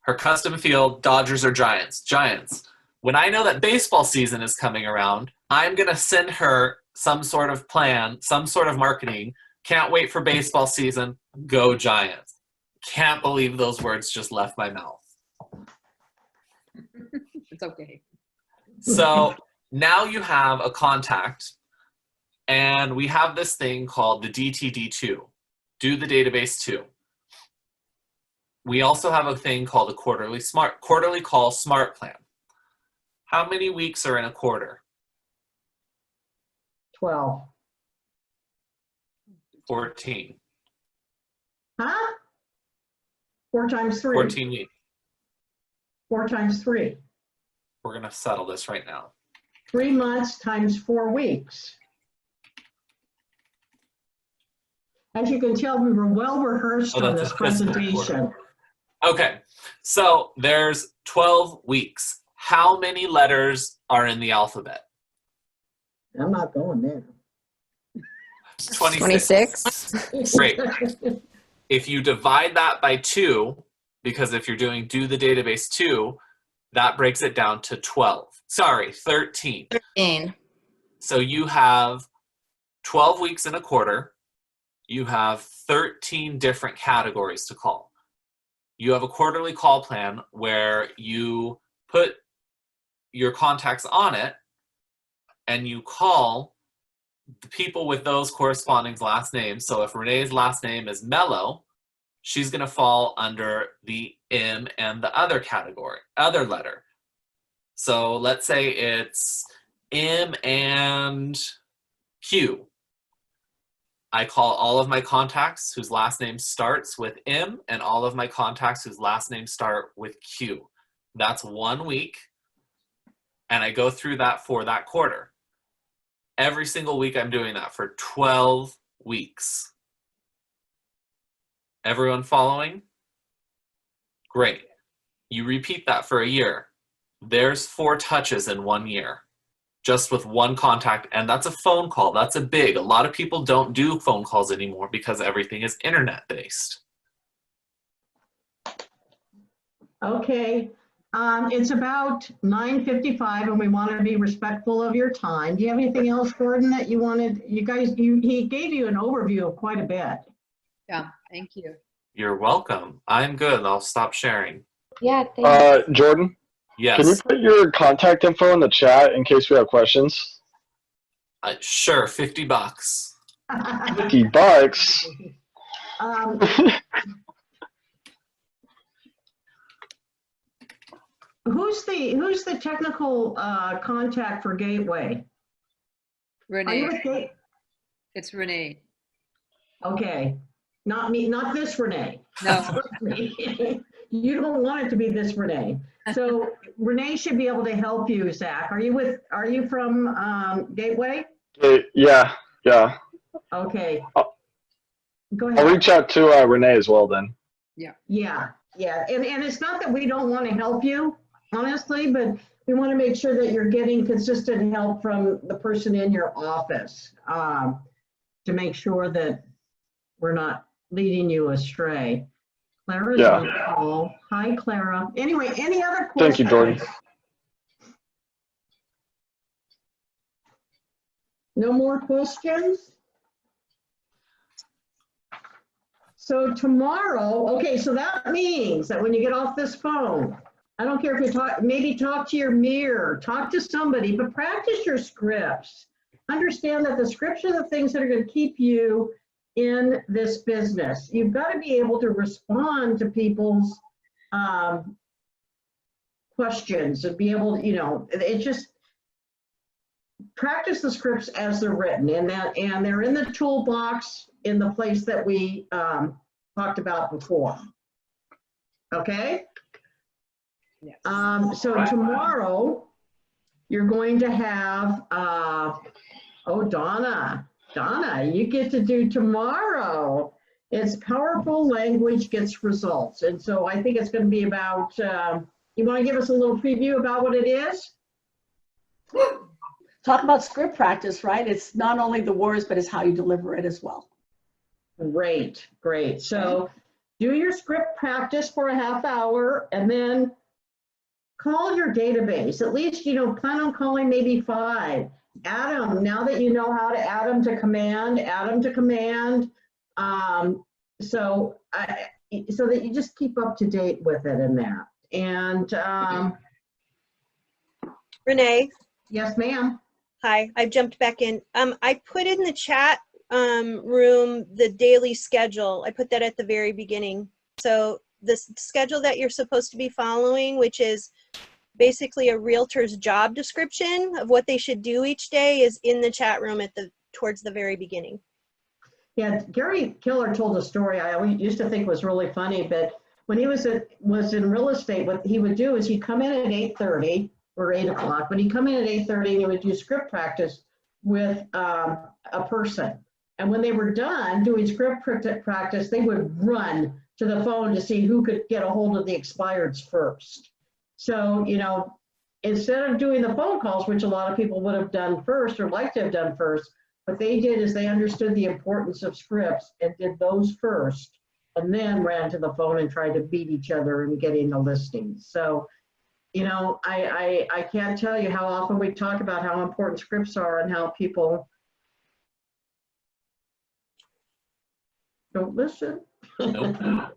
her custom field, Dodgers or Giants. Giants. When I know that baseball season is coming around, I'm going to send her some sort of plan, some sort of marketing. Can't wait for baseball season. Go Giants. Can't believe those words just left my mouth. It's okay. So now you have a contact, and we have this thing called the DTD2, do the database 2. We also have a thing called a quarterly call smart plan. How many weeks are in a quarter? 12. 14. Huh? 4 times 3. 14 weeks. 4 times 3. We're going to settle this right now. 3 months times 4 weeks. As you can tell, we were well rehearsed on this presentation. Okay, so there's 12 weeks. How many letters are in the alphabet? I'm not going there. 26. Great. If you divide that by 2, because if you're doing do the database 2, that breaks it down to 12. Sorry, 13. 13. So you have 12 weeks in a quarter. You have 13 different categories to call. You have a quarterly call plan where you put your contacts on it and you call the people with those corresponding last names. So if Renee's last name is Mello, she's going to fall under the M and the other category, other letter. So let's say it's M and Q. I call all of my contacts whose last name starts with M and all of my contacts whose last name start with Q. That's 1 week. And I go through that for that quarter. Every single week I'm doing that for 12 weeks. Everyone following? Great. You repeat that for a year. There's 4 touches in 1 year, just with one contact, and that's a phone call. That's a big. A lot of people don't do phone calls anymore because everything is internet-based. Okay. It's about 9:55 and we want to be respectful of your time. Do you have anything else, Gordon, that you wanted? You guys, he gave you an overview of quite a bit. Yeah, thank you. You're welcome. I'm good. I'll stop sharing. Yeah, thanks. Jordan? Yes. Can you put your contact info in the chat in case we have questions? Sure, $50. $50? Who's the technical contact for Gateway? Are you Renee. with Kate? It's Renee. Okay, not me, not this Renee. No. Trust me. You don't want it to be this Renee. So Renee should be able to help you, Zach. Are you from Gateway? Yeah. Okay. Go I'll ahead. reach out to Renee as well then. Yeah. And it's not that we don't want to help you, honestly, but we want to make sure that you're getting consistent help from the person in your office to make sure that we're not leading you astray. Clara's on the call. Hi, Clara. Anyway, any other questions? Thank you, Jordan. No more questions? So tomorrow, okay, so that means that when you get off this phone, I don't care if you maybe talk to your mirror, talk to somebody, but practice your scripts. Understand that the scripts are the things that are going to keep you in this business. You've got to be able to respond to people's questions and be able to, it just practice the scripts as they're written, and they're in the toolbox in the place that we talked about before. Okay? Yes. So tomorrow you're going to have Donna, you get to do tomorrow. It's powerful language gets results. And so I think it's going to be about, you want to give us a little preview about what it is? Talk about script practice, right? It's not only the words, but it's how you deliver it as well. Great. So do your script practice for a half hour and then call your database. At least, plan on calling maybe 5. Add them, now that you know how to add them to command, so that you just keep up to date with it in that. And Renee. Yes, ma'am. Hi, I've jumped back in. I put in the chat room the daily schedule. I put that at the very beginning. So the schedule that you're supposed to be following, which is basically a realtor's job description of what they should do each day, is in the chat room towards the very beginning. Yeah, Gary Keller told a story I always used to think was really funny, but when he was in real estate, what he would do is he'd come in at 8:30 or 8 o'clock. When he'd come in at 8:30, he would do script practice with a person. And when they were done doing script practice, they would run to the phone to see who could get a hold of the expireds first. So, instead of doing the phone calls, which a lot of people would have done first or like to have done first, what they did is they understood the importance of scripts and did those first, and then ran to the phone and tried to beat each other in getting the listings. So, I can't tell you how often we talk about how important scripts are and how people don't listen. Nope.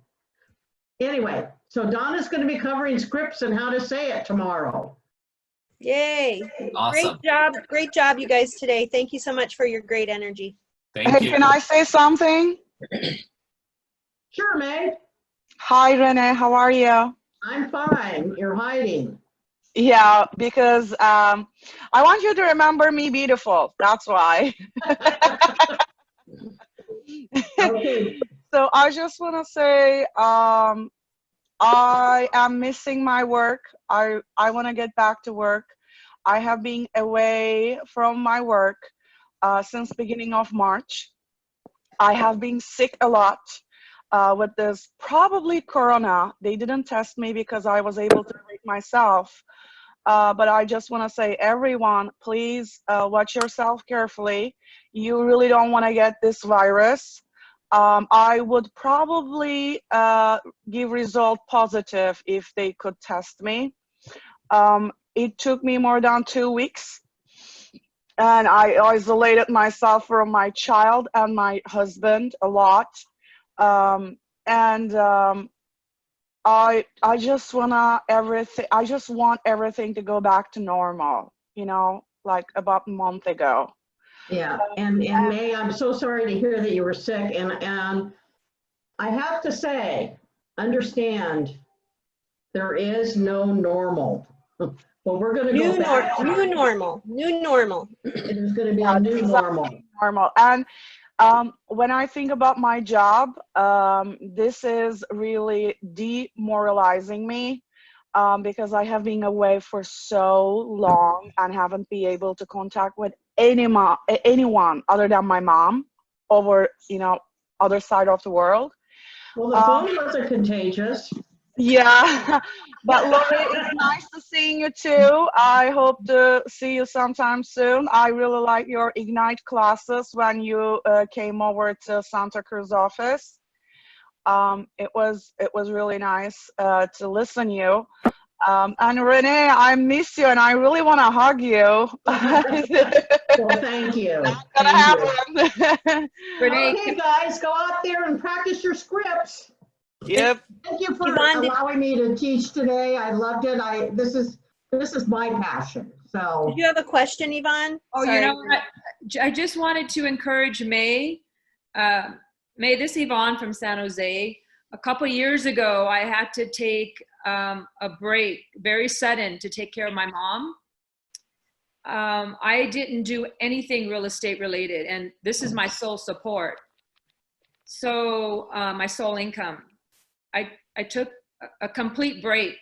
Anyway, so Donna's going to be covering scripts and how to say it tomorrow. Yay. Awesome. Great job, you guys, today. Thank you so much for your great energy. Thank you. Can I say something? Sure, Meg. Hi, Renee. How are you? I'm fine. You're hiding. Yeah, because I want you to remember me beautiful. That's why. Okay. So I just want to say I am missing my work. I want to get back to work. I have been away from my work since beginning of March. I have been sick a lot with this probably corona. They didn't test me because I was able to treat myself. But I just want to say, everyone, please watch yourself carefully. You really don't want to get this virus. I would probably give result positive if they could test me. It took me more than 2 weeks, and I isolated myself from my child and my husband a lot. I just want everything to go back to normal, like about a month ago. Yeah, and May, I'm so sorry to hear that you were sick, and I have to say, understand, there is no normal. Well, we're gonna go back. New normal. It is gonna be Yeah, a new exactly. normal. Normal. And when I think about my job, this is really demoralizing me because I have been away for so long and haven't been able to contact with anyone other than my mom over, other side of the world. Well, the phone calls are contagious. Yeah, but Lori, it's nice to see you too. I hope to see you sometime soon. I really like your Ignite classes when you came over to Santa Cruz office. It was really nice to listen you. And Renee, I miss you and I really want to hug you. Well, thank you. Renee, Okay, guys, go out there and practice your scripts. Yep. Thank you for allowing me to teach today. I loved it. This is my passion. So. Did you have a question, Yvonne? oh, Sorry. you know what? I just wanted to encourage May. May, this is Yvonne from San Jose. A couple years ago, I had to take a break, very sudden, to take care of my mom. I didn't do anything real estate related, and this is my sole support. So my sole income. I took a complete break,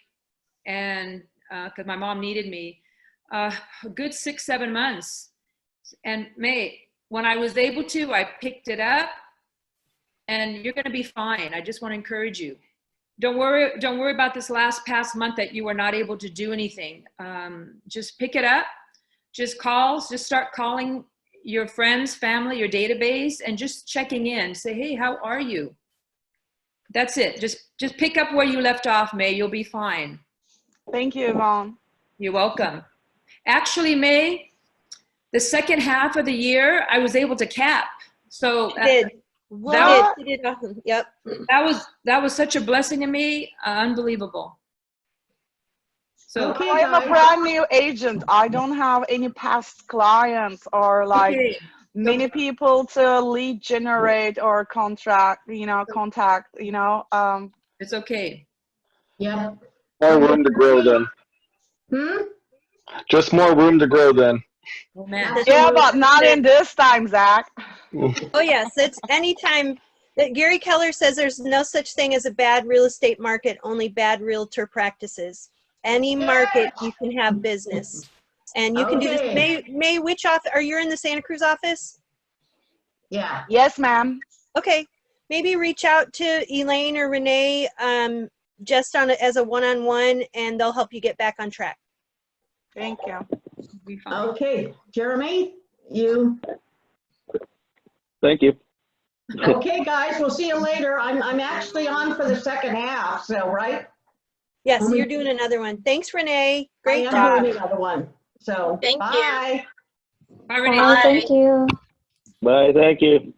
and because my mom needed me, a good 6-7 months. And May, when I was able to, I picked it up, and you're going to be fine. I just want to encourage you. Don't worry about this past month that you were not able to do anything. Just pick it up. Just start calling your friends, family, your database, and just checking in. Say, hey, how are you? That's it. Just pick up where you left off, May. You'll be fine. Thank you, Yvonne. You're welcome. Actually, May, the second half of the year, I was able to cap. So Yep. That was such a blessing to me. Unbelievable. So Okay, I am a brand new agent. I don't have any past clients or many people to lead generate or contact. It's okay. Yeah. More room to grow then. Just more room to grow then. Oh, man. Yeah, but not in this time, Zach. Oh yes, it's anytime. Gary Keller says there's no such thing as a bad real estate market, only bad realtor practices. Any market you can have business, and you can do this. May, which office are you in? The Santa Cruz office? Yeah. Yes, ma'am. Okay, maybe reach out to Elaine or Renee just as a one-on-one, and they'll help you get back on track. Thank you. Okay, Jeremy, you. Thank you. Okay, guys, we'll see you later. I'm actually on for the second half, so right? Yes, you're doing another one. Thanks, Renee. Great I job. am doing another one. So Thank bye. Bye, Renee. Bye, thank you. Bye. Thank you.